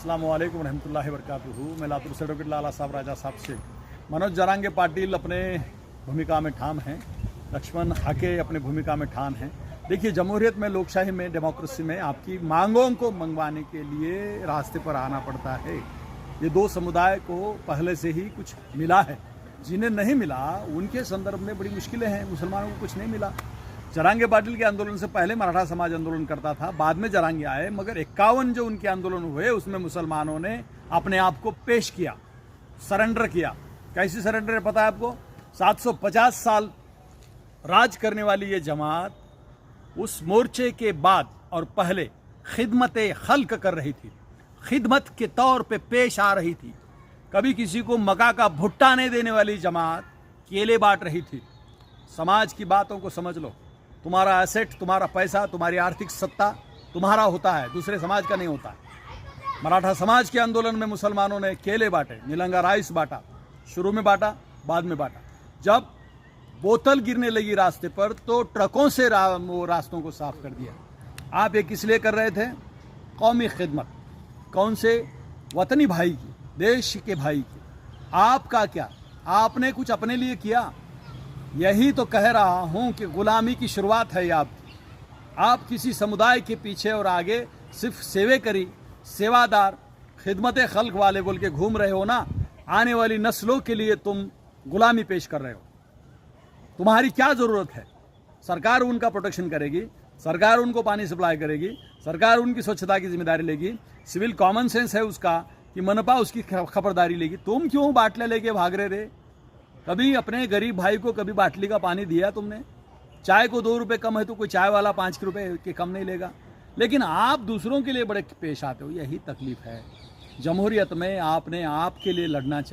अस्सलाम वालेकुम रहमतुल्लाहि वबरकातुहू। मैं लातूर से एडवोकेट लाला साहब राजा साहब से मनोज जरांगे पाटिल अपने भूमिका में ठाम हैं, लक्ष्मण हाके अपने भूमिका में ठाम हैं। देखिए, जमहूरियत में, लोकशाही में, डेमोक्रेसी में आपकी मांगों को मंगवाने के लिए रास्ते पर आना पड़ता है। ये दो समुदाय को पहले से ही कुछ मिला है, जिन्हें नहीं मिला उनके संदर्भ में बड़ी मुश्किलें हैं। मुसलमानों को कुछ नहीं मिला। जरांगे पाटिल के आंदोलन से पहले मराठा समाज आंदोलन करता था, बाद में जरांगे आए, मगर 51 जो उनके आंदोलन हुए उसमें मुसलमानों ने अपने आप को पेश किया, सरेंडर किया। कैसी सरेंडर है पता है आपको? 750 साल राज करने वाली ये जमात उस मोर्चे के बाद और पहले खिदमत खल्क कर रही थी, खिदमत के तौर पे पेश आ रही थी। कभी किसी को मका का भुट्टा नहीं देने वाली जमात केले बांट रही थी। समाज की बातों को समझ लो। तुम्हारा एसेट, तुम्हारा पैसा, तुम्हारी आर्थिक सत्ता तुम्हारा होता है, दूसरे समाज का नहीं होता है। मराठा समाज के आंदोलन में मुसलमानों ने केले बांटे, नीलंगा राइस बांटा, शुरू में बांटा, बाद में बांटा। जब बोतल गिरने लगी रास्ते पर तो ट्रकों से वो रास्तों को साफ कर दिया। आप ये किस लिए कर रहे थे? कौमी खिदमत। कौन से? वतनी भाई की, देश के भाई की। आपका क्या? आपने कुछ अपने लिए किया? यही तो कह रहा हूं कि गुलामी की शुरुआत है आपकी। आप किसी समुदाय के पीछे और आगे सिर्फ सेवेकरी, सेवादार, खिदमत खल्क वाले बोल के घूम रहे हो ना। आने वाली नस्लों के लिए तुम गुलामी पेश कर रहे हो। तुम्हारी क्या ज़रूरत है? सरकार उनका प्रोटेक्शन करेगी, सरकार उनको पानी सप्लाई करेगी, सरकार उनकी स्वच्छता की जिम्मेदारी लेगी, सिविल कॉमन सेंस है उसका कि मनपा उसकी खबरदारी लेगी। तुम क्यों बाटले लेके भाग रहे रे? कभी अपने गरीब भाई को कभी बाटली का पानी दिया तुमने? चाय को 2 रुपये कम है तो कोई चाय वाला 5 रुपये के कम नहीं लेगा। लेकिन आप दूसरों के लिए बड़े पेश आते हो। यही तकलीफ है। जमहूरियत में आपने आपके लिए लड़ना चाहिए।